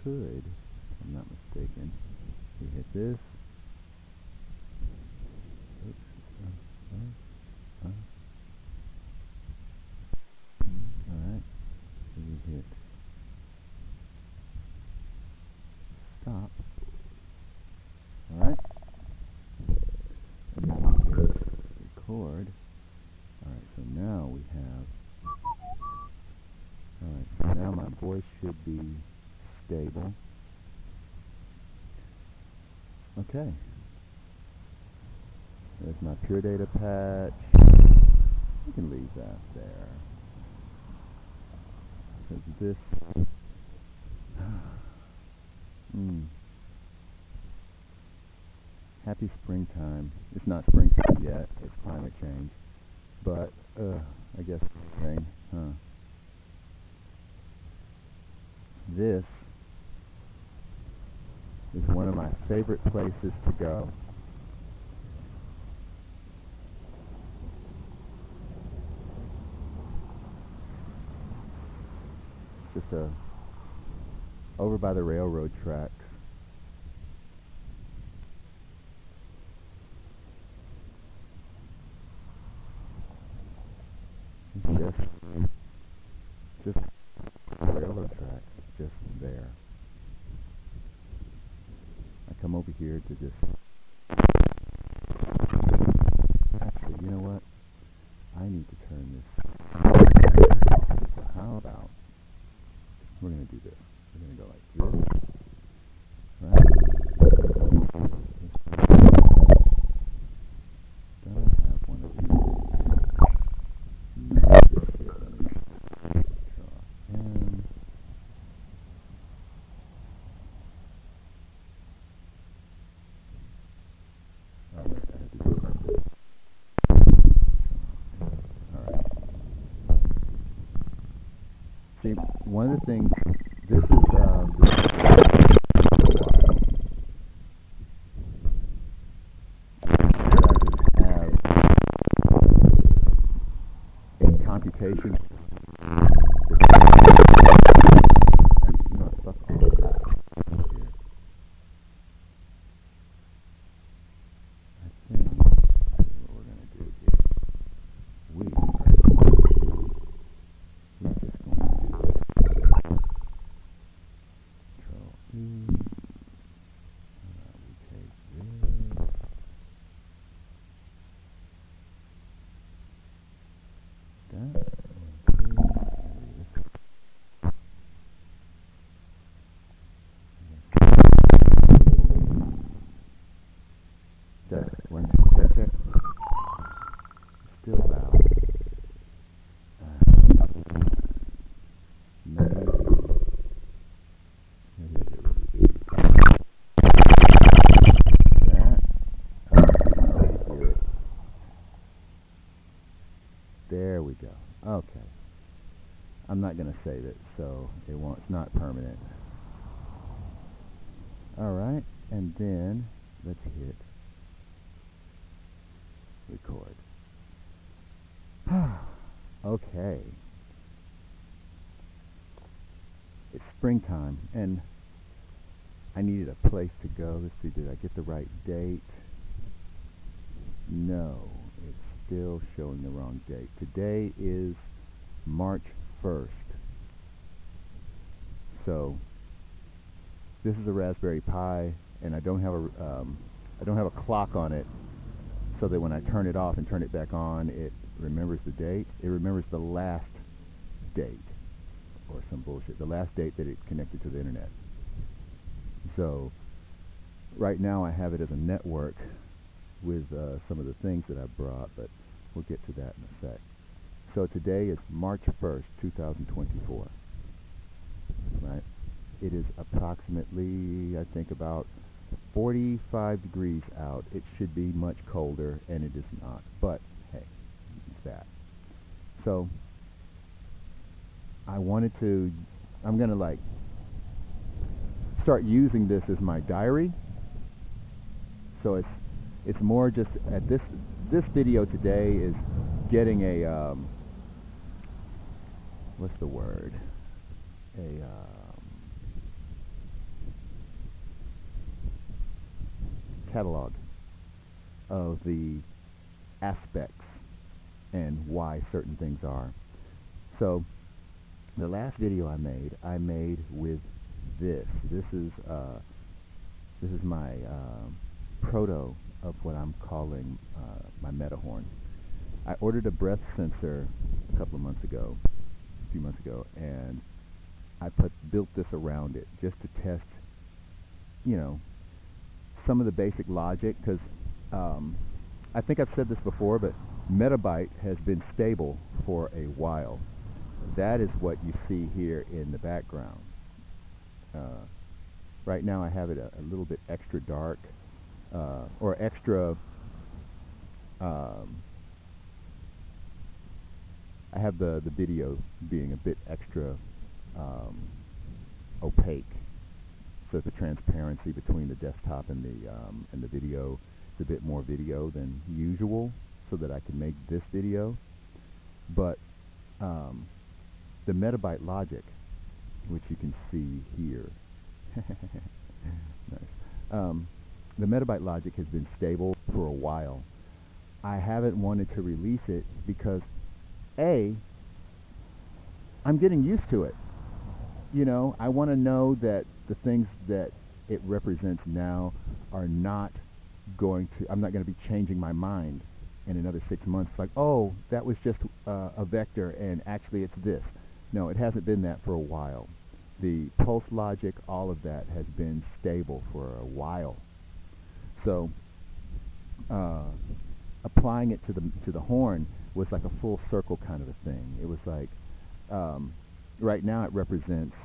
could, if I'm not mistaken, we hit this. Oops. Alright. So we hit stop. Alright. And then we hit record. Alright, so now we have. Alright, so now my voice should be stable. Okay. There's my pure data patch. We can leave that there. Because this. Happy springtime. It's not springtime yet. It's climate change. But, I guess spring, huh? This is one of my favorite places to go. Just over by the railroad tracks. Just railroad tracks, just there. I come over here to just. Actually, you know what? I need to turn this. So how about we're gonna do this? We're gonna go like this, right? Don't I have one of these? See, one of the things, this is have a computation. Check. Still loud. There we go. Okay. I'm not going to save it, so it won't. It's not permanent. All right, and then let's hit record. Okay. It's springtime, and I needed a place to go. Let's see, did I get the right date? No, it's still showing the wrong date. Today is March 1st. So this is a Raspberry Pi, and I don't have a clock on it, so that when I turn it off and turn it back on, it remembers the date. It remembers the last date, or some bullshit. The last date that it connected to the internet. So right now I have it as a network with some of the things that I brought, but we'll get to that in a sec. So today is March 1st, 2024. Right? It is approximately, I think, about 45 degrees out. It should be much colder, and it is not. But hey, it's that. So I'm going to like start using this as my diary. So it's more just at this video today is getting a what's the word? catalog of the aspects and why certain things are. So the last video I made with this. This is my proto of what I'm calling my Metahorn. I ordered a breath sensor a few months ago, and I built this around it just to test, you know, some of the basic logic, because I think I've said this before, but Metabyte has been stable for a while. That is what you see here in the background. Right now I have it a little bit extra dark, or extra, I have the video being a bit extra opaque, so the transparency between the desktop and the video is a bit more video than usual, so that I can make this video. But the Metabyte logic, which you can see here, nice. The Metabyte logic has been stable for a while. I haven't wanted to release it because I'm getting used to it. You know, I want to know that the things that it represents now are not going to, I'm not going to be changing my mind in another 6 months, like, oh, that was just a vector and actually it's this. No, it hasn't been that for a while. The pulse logic, all of that has been stable for a while. So applying it to the horn was like a full circle kind of a thing. It was like, right now it represents,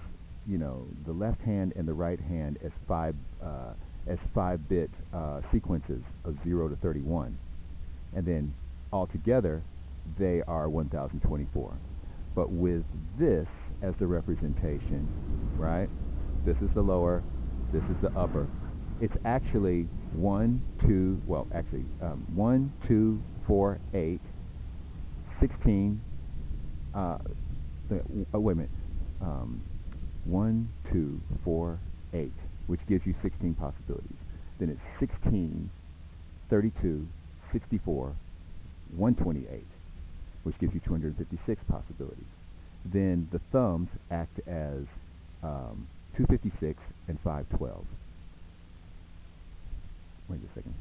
you know, the left hand and the right hand as 5-bit sequences of 0 to 31, and then altogether they are 1024. But with this as the representation, right? This is the lower, this is the upper. It's actually 1, 2, 8, 16. Wait a minute. 1, 2, 4, 8, which gives you 16 possibilities. Then it's 16, 32, 64, 128, which gives you 256 possibilities. Then the thumbs act as 256 and 512. Wait a second.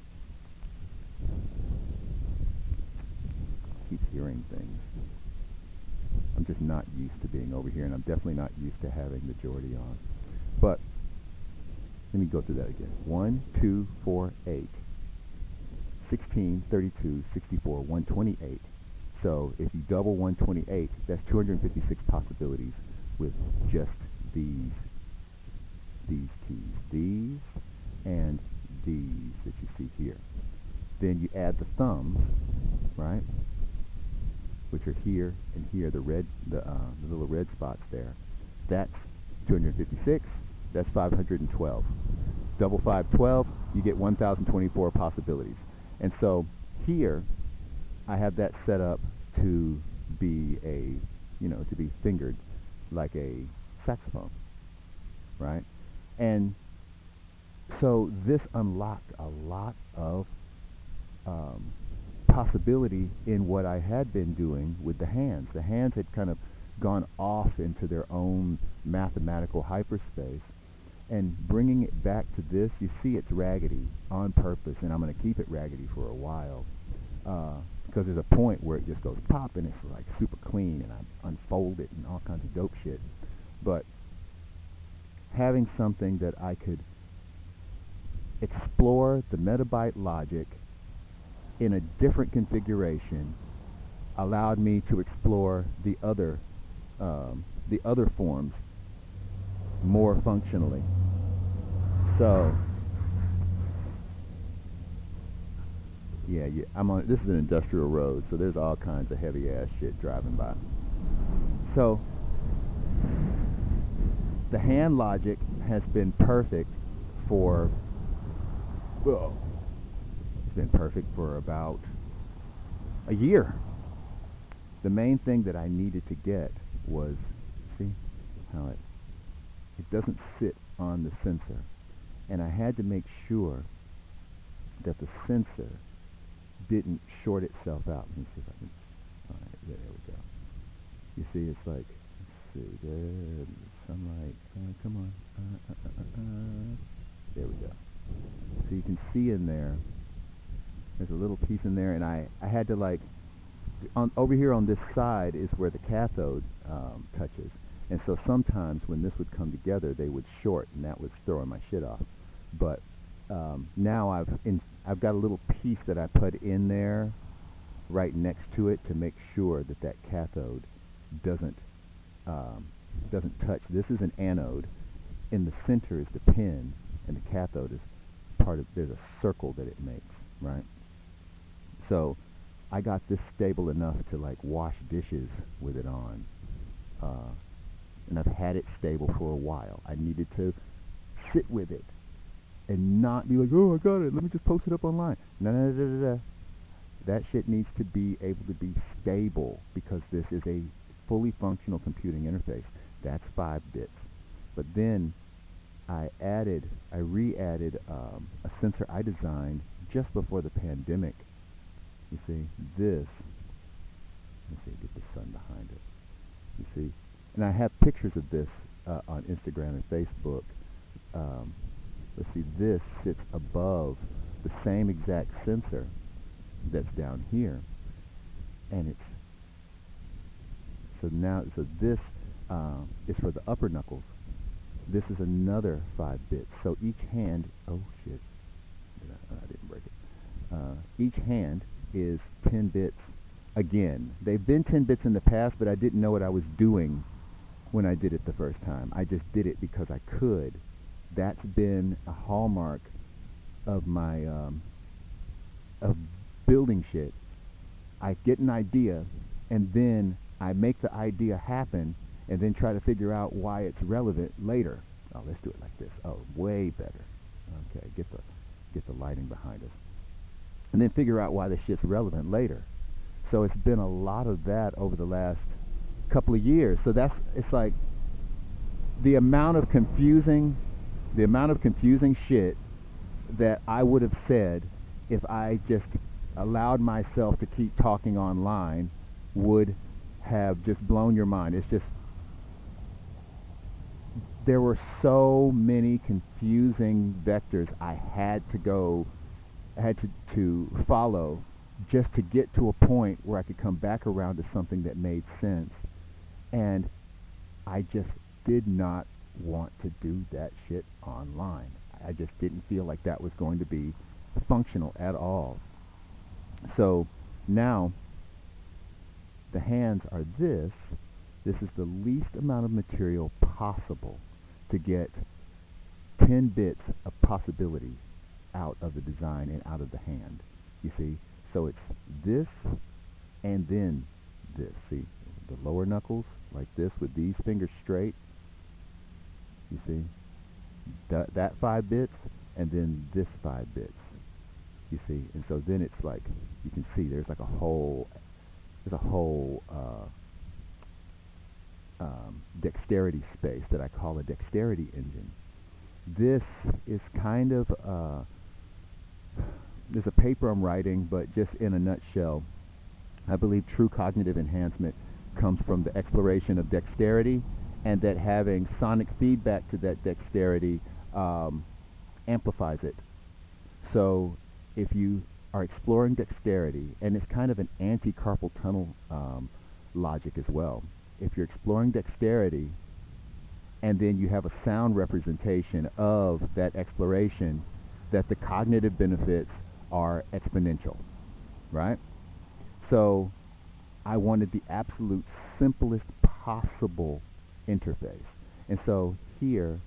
Keep hearing things. I'm just not used to being over here, and I'm definitely not used to having the geordi on. But let me go through that again. 1, 2, 4, 8, 16, 32, 64, 128. So if you double 128, that's 256 possibilities with just these keys, these and these that you see here. Then you add the thumbs, right, which are here and here, the little red spots there. That's 256. That's 512. Double 512, you get 1024 possibilities. And so here, I have that set up to be to be fingered like a saxophone, right? And so this unlocked a lot of possibility in what I had been doing with the hands. The hands had kind of gone off into their own mathematical hyperspace, and bringing it back to this, you see it's raggedy on purpose, and I'm going to keep it raggedy for a while, because there's a point where it just goes pop and it's like super clean, and I unfold it and all kinds of dope shit. But having something that I could explore the Metabyte logic in a different configuration allowed me to explore the other forms more functionally. So yeah, I'm on. This is an industrial road, so there's all kinds of heavy ass shit driving by. So the hand logic has been perfect for, well, it's been perfect for about a year. The main thing that I needed to get was, see how it doesn't sit on the sensor, and I had to make sure that the sensor didn't short itself out. Let me see if I can. All right, there we go. You see, it's like, let's see, there, sunlight. Come on. There we go. So you can see in there. There's a little piece in there, and I had to like, over here on this side is where the cathode touches. And so sometimes when this would come together, they would short, and that was throwing my shit off. But now I've got a little piece that I put in there right next to it to make sure that that cathode doesn't touch. This is an anode. In the center is the pin, and the cathode is part of. There's a circle that it makes, right? So I got this stable enough to like wash dishes with it on, and I've had it stable for a while. I needed to sit with it and not be like, oh, I got it, let me just post it up online. No. That shit needs to be able to be stable, because this is a fully functional computing interface. That's 5 bits. But then I re-added a sensor I designed just before the pandemic. You see, this, let's see, get the sun behind it. You see, and I have pictures of this on Instagram and Facebook. Let's see, this sits above the same exact sensor that's down here, and it's, so this is for the upper knuckles. This is another 5 bits. So each hand, oh shit, I didn't break it. Each hand is 10 bits. Again, they've been 10 bits in the past, but I didn't know what I was doing when I did it the first time. I just did it because I could. That's been a hallmark of my of building shit. I get an idea, and then I make the idea happen, and then try to figure out why it's relevant later. Oh, let's do it like this. Oh, way better. Okay, get the lighting behind us, and then figure out why this shit's relevant later. So it's been a lot of that over the last couple of years. So it's like the amount of confusing shit that I would have said if I just allowed myself to keep talking online would have just blown your mind. It's just, there were so many confusing vectors I had to follow just to get to a point where I could come back around to something that made sense. And I just did not want to do that shit online. I just didn't feel like that was going to be functional at all. So now the hands are this. This is the least amount of material possible to get 10 bits of possibility out of the design and out of the hand. You see? So it's this and then this. See? The lower knuckles like this with these fingers straight. You see? That 5 bits and then this 5 bits. You see? And so then it's like, you can see there's like a whole dexterity space that I call a dexterity engine. This is kind of there's a paper I'm writing, but just in a nutshell, I believe true cognitive enhancement comes from the exploration of dexterity, and that having sonic feedback to that dexterity amplifies it. So if you are exploring dexterity, and it's kind of an anti-carpal tunnel logic as well. If you're exploring dexterity, and then you have a sound representation of that exploration, that the cognitive benefits are exponential, right? So I wanted the absolute simplest possible interface. And so here,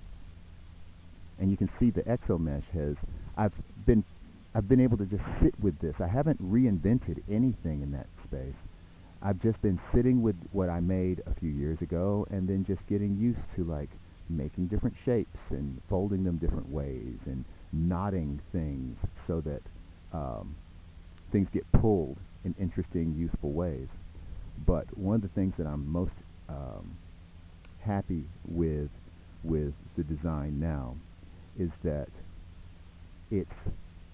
and you can see the exomesh has, I've been able to just sit with this. I haven't reinvented anything in that space. I've just been sitting with what I made a few years ago, and then just getting used to like making different shapes and folding them different ways and knotting things so that things get pulled in interesting, useful ways. But one of the things that I'm most happy with the design now is that it's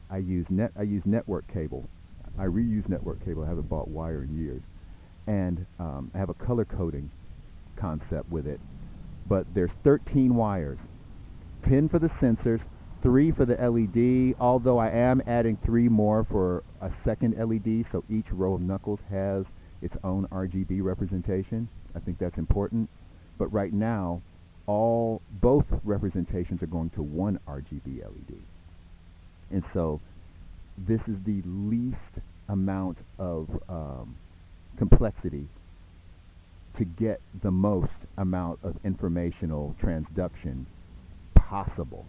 I use network cable. I reuse network cable. I haven't bought wire in years, and I have a color coding concept with it. But there's 13 wires, 10 for the sensors, 3 for the LED. Although I am adding 3 more for a second LED, so each row of knuckles has its own RGB representation. I think that's important. But right now, both representations are going to one RGB LED. And so this is the least amount of complexity to get the most amount of informational transduction possible.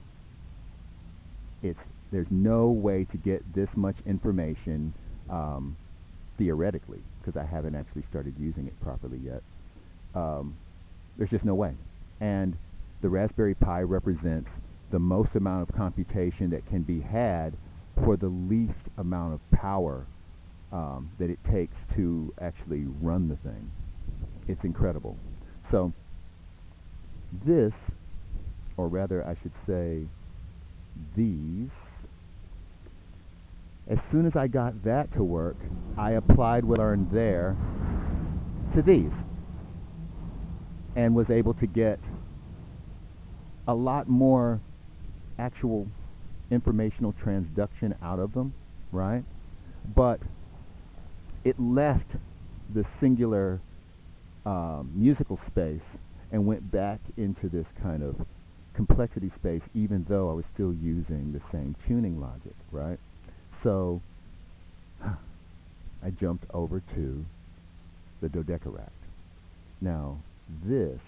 There's no way to get this much information theoretically, because I haven't actually started using it properly yet. There's just no way. And the Raspberry Pi represents the most amount of computation that can be had for the least amount of power that it takes to actually run the thing. It's incredible. So this, or rather I should say these, as soon as I got that to work, I applied what I learned there to these and was able to get a lot more actual informational transduction out of them, right? But it left the singular musical space and went back into this kind of complexity space, even though I was still using the same tuning logic, right? So I jumped over to the dodecaract. Now, this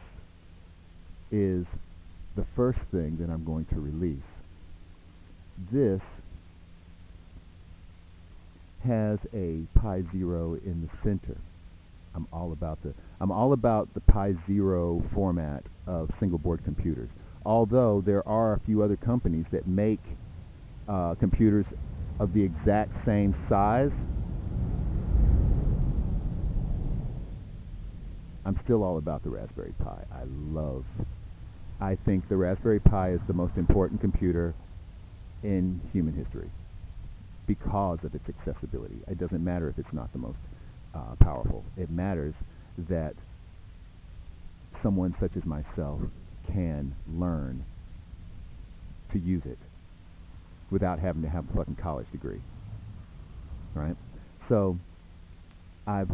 is the first thing that I'm going to release. This has a Pi Zero in the center. I'm all about the Pi Zero format of single board computers. Although there are a few other companies that make computers of the exact same size, I'm still all about the Raspberry Pi. I think the Raspberry Pi is the most important computer in human history because of its accessibility. It doesn't matter if it's not the most powerful. It matters that someone such as myself can learn to use it without having to have a fucking college degree, right? So I've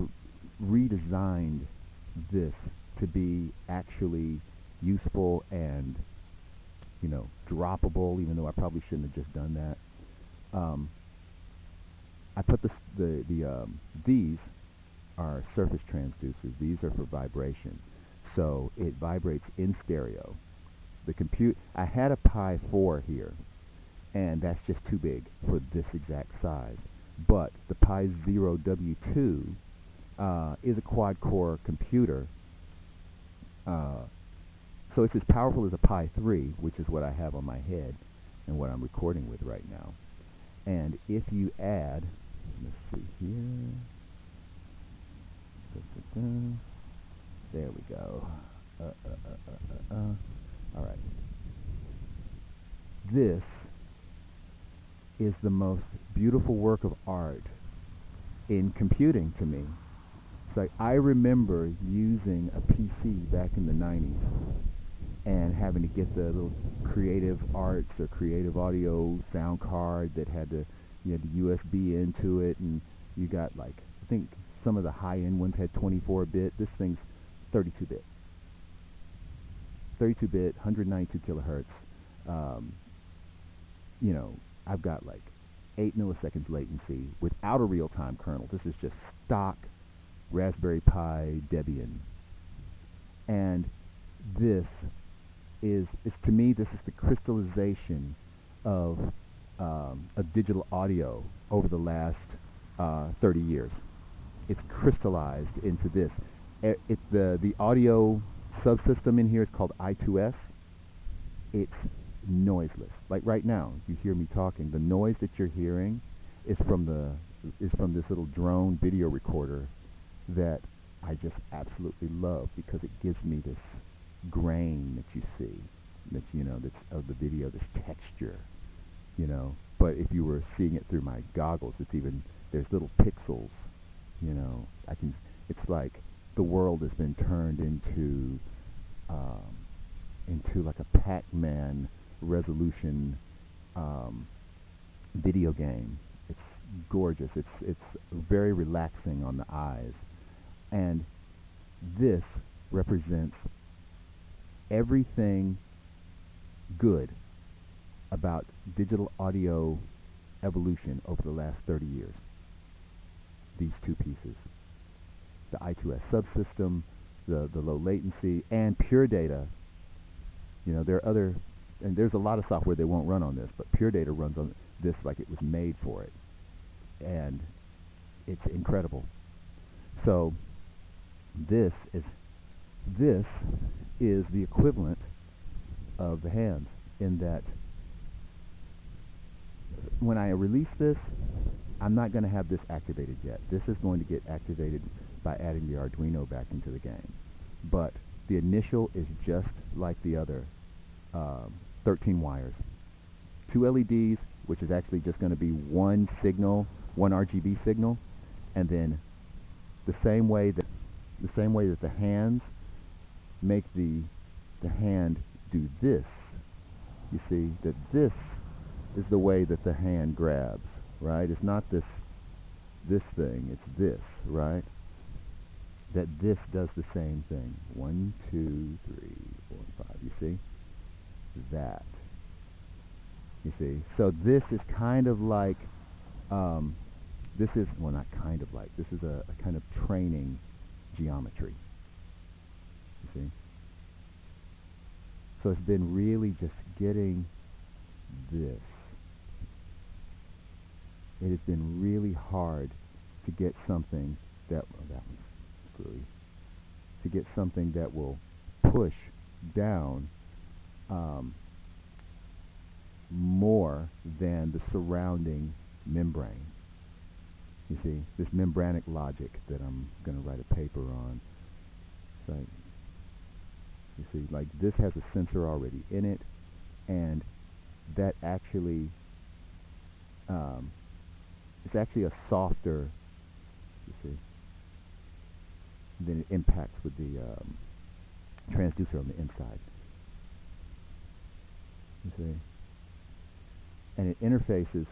redesigned this to be actually useful and, droppable, even though I probably shouldn't have just done that. I put these are surface transducers. These are for vibration. So it vibrates in stereo. I had a Pi 4 here, and that's just too big for this exact size. But the Pi Zero W2 is a quad-core computer. So it's as powerful as a Pi 3, which is what I have on my head and what I'm recording with right now. And if you add, let's see here, there we go. All right. This is the most beautiful work of art in computing to me. It's like I remember using a PC back in the 90s and having to get the little creative arts or creative audio sound card that had you had the USB into it, and you got I think some of the high-end ones had 24-bit. This thing's 32-bit. 32-bit, 192 kilohertz. I've got 8 milliseconds latency without a real-time kernel. This is just stock Raspberry Pi Debian. And this is to me, this is the crystallization of digital audio over the last 30 years. It's crystallized into this. It's the audio subsystem in here is called I2S. It's noiseless. Like right now, you hear me talking. The noise that you're hearing is from this little drone video recorder that I just absolutely love because it gives me this grain that you see, that's of the video, this texture, But if you were seeing it through my goggles, it's even, there's little pixels, you know. It's like the world has been turned um, into like a Pac-Man resolution um, video game. It's gorgeous. It's very relaxing on the eyes, and this represents everything good about digital audio evolution over the last 30 years. These two pieces, the I2S subsystem, the low latency, and pure data. You know, there are other, and there's a lot of software that won't run on this, but pure data runs on this like it was made for it, and it's incredible. So this is the equivalent of the hands, in that when I release this, I'm not going to have this activated yet. This is going to get activated by adding the Arduino back into the game. But the initial is just like the other 13 wires. 2 LEDs, which is actually just going to be one signal, one RGB signal, and then the same way that the hands make the hand do this. You see that this is the way that the hand grabs, right? It's not this thing, it's this, right? That this does the same thing. 1, 2, 3, 4, and 5. You see? That. You see? So this is kind of like, this is, well, not kind of like, this is a kind of training geometry. You see? So it's been really just getting this. It has been really hard to get something that, oh, that one's screwy, to get something that will push down more than the surrounding membrane. You see, this membranic logic that I'm going to write a paper on. So, you see, like this has a sensor already in it, and that actually, it's actually a softer, you see, than it impacts with the transducer on the inside. You see, and it interfaces.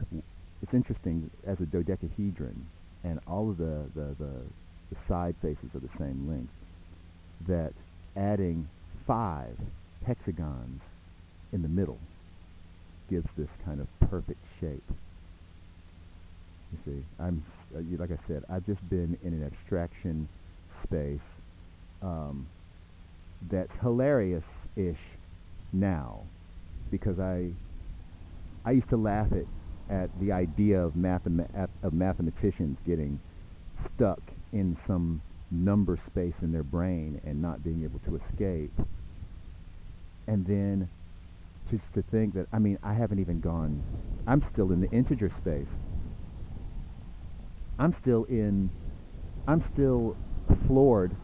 It's interesting, as a dodecahedron, and all of the side faces are the same length, that adding 5 hexagons in the middle gives this kind of perfect shape. You see, like I said, I've just been in an abstraction space that's hilarious-ish now, because I used to laugh at the idea of mathematicians getting stuck in some number space in their brain and not being able to escape. And then just to think that, I mean, I haven't even gone, I'm still in the integer space. I'm still floored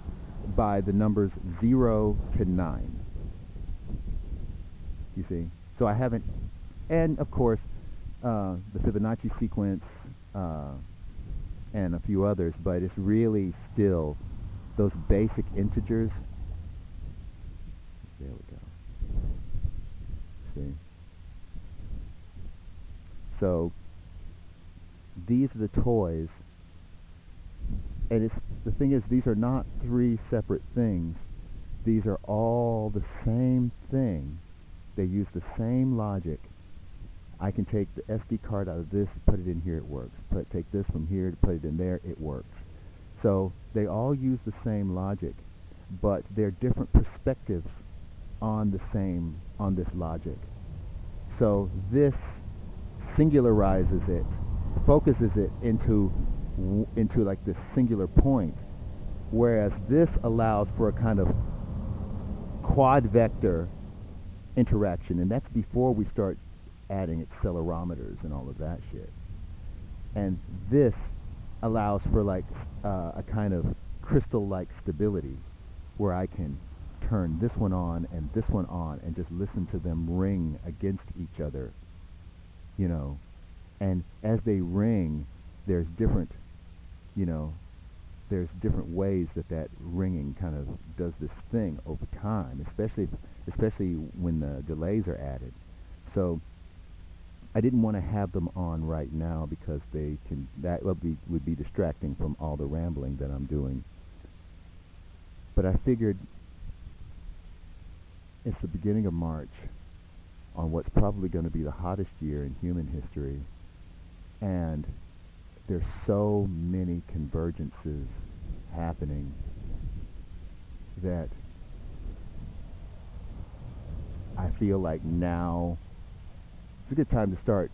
by the numbers 0 to 9. You see? So I haven't, and of course, the Fibonacci sequence, and a few others, but it's really still those basic integers. There we go. See? So these are the toys, and the thing is, these are not 3 separate things. These are all the same thing. They use the same logic. I can take the SD card out of this, put it in here, it works. Take this from here, put it in there, it works. So they all use the same logic, but they're different perspectives on this logic. So this singularizes it, focuses it into like this singular point, whereas this allows for a kind of quad vector interaction, and that's before we start adding accelerometers and all of that shit. And this allows for like a kind of crystal-like stability, where I can turn this one on and just listen to them ring against each other, you know, And as they ring, there's different, you know, there's different ways that that ringing kind of does this thing over time, especially when the delays are added. So I didn't want to have them on right now because that would be distracting from all the rambling that I'm doing. But I figured it's the beginning of March on what's probably going to be the hottest year in human history, and there's so many convergences happening that I feel like now it's a good time to start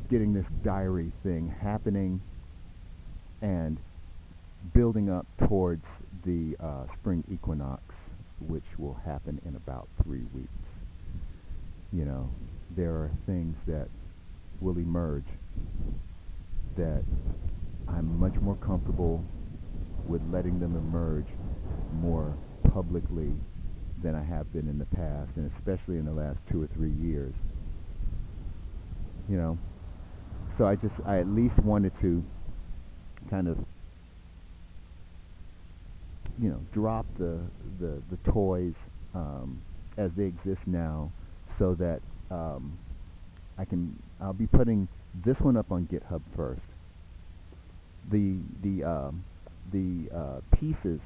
getting this diary thing happening and building up towards the spring equinox, which will happen in about 3 weeks. You know, there are things that will emerge that I'm much more comfortable with letting them emerge more publicly than I have been in the past, and especially in the last 2 or 3 years. You know, so I at least wanted to kind of, you know, drop the toys as they exist now, so that I'll be putting this one up on GitHub first. The pieces.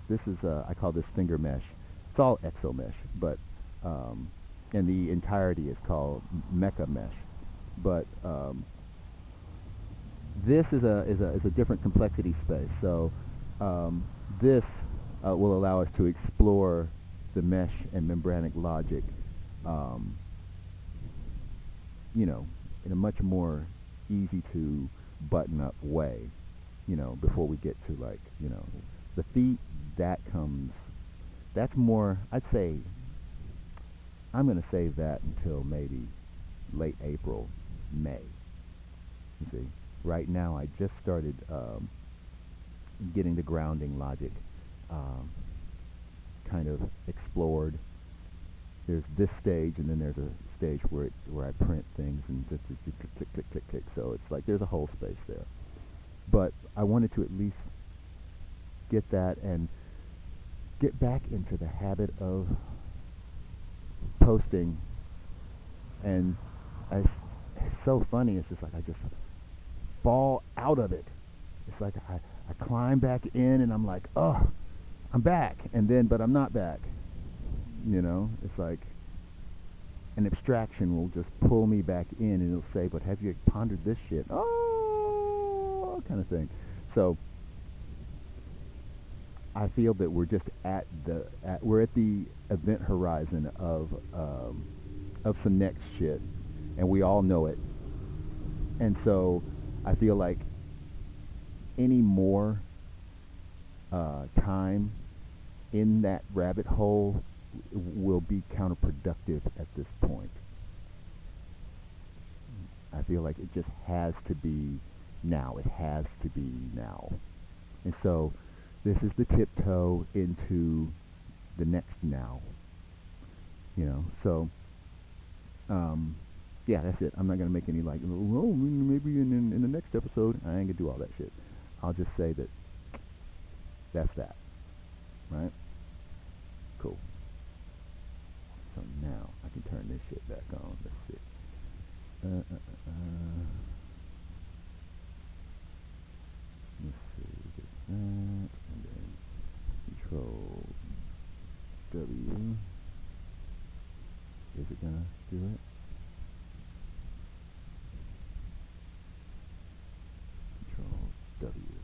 This is I call this finger mesh. It's all exo mesh, but and the entirety is called mecha mesh. But this is a different complexity space. So this will allow us to explore the mesh and membranic logic, you know, in a much more easy to button up way, you know, before we get to, like, you know, the feet. That's more, I'd say, I'm going to save that until maybe late April, May. You see, right now I just started getting the grounding logic kind of explored. There's this stage, and then there's a stage where I print things and just click, click, click, click. So it's like there's a whole space there. But I wanted to at least get that and get back into the habit of posting. And it's so funny. It's just like I just fall out of it. It's like I climb back in, and I'm like, oh, I'm back, and then, but I'm not back. You know, it's like an abstraction will just pull me back in, and it'll say, but have you pondered this shit? Oh, kind of thing. So I feel that we're just we're at the event horizon of some next shit, and we all know it. And so I feel like any more time in that rabbit hole will be counterproductive at this point. I feel like it just has to be now. It has to be now. And so this is the tiptoe into the next now. You know, so yeah, that's it. I'm not going to make any, like, oh, maybe in the next episode. I ain't going to do all that shit. I'll just say that that's that. Right? Cool. So now I can turn this shit back on. Let's see. Let's see. Get that, and then Control W. Is it gonna do it? Control W.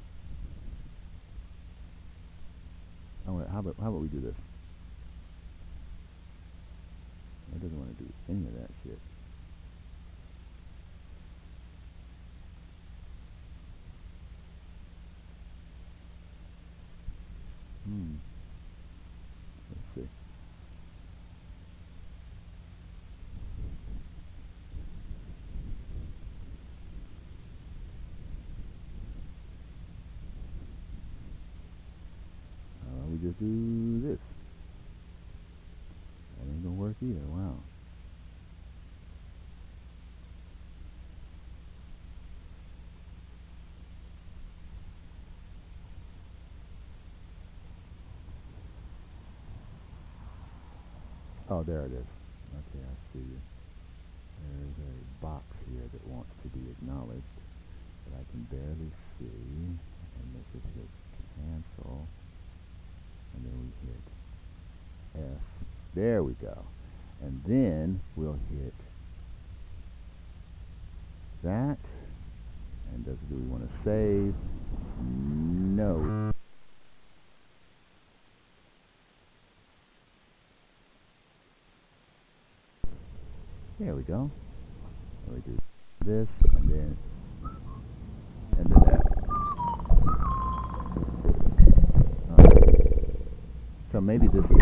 Oh, how about we do this? It doesn't want to do any of that shit. Let's see. How about we just do this? That ain't gonna work either. Wow. Oh, there it is. Okay, I see you. There's a box here that wants to be acknowledged, but I can barely see. And if it hits cancel, and then we hit F. There we go. And then we'll hit that. And do we want to save? No. There we go. So we do this, and then that. So maybe this is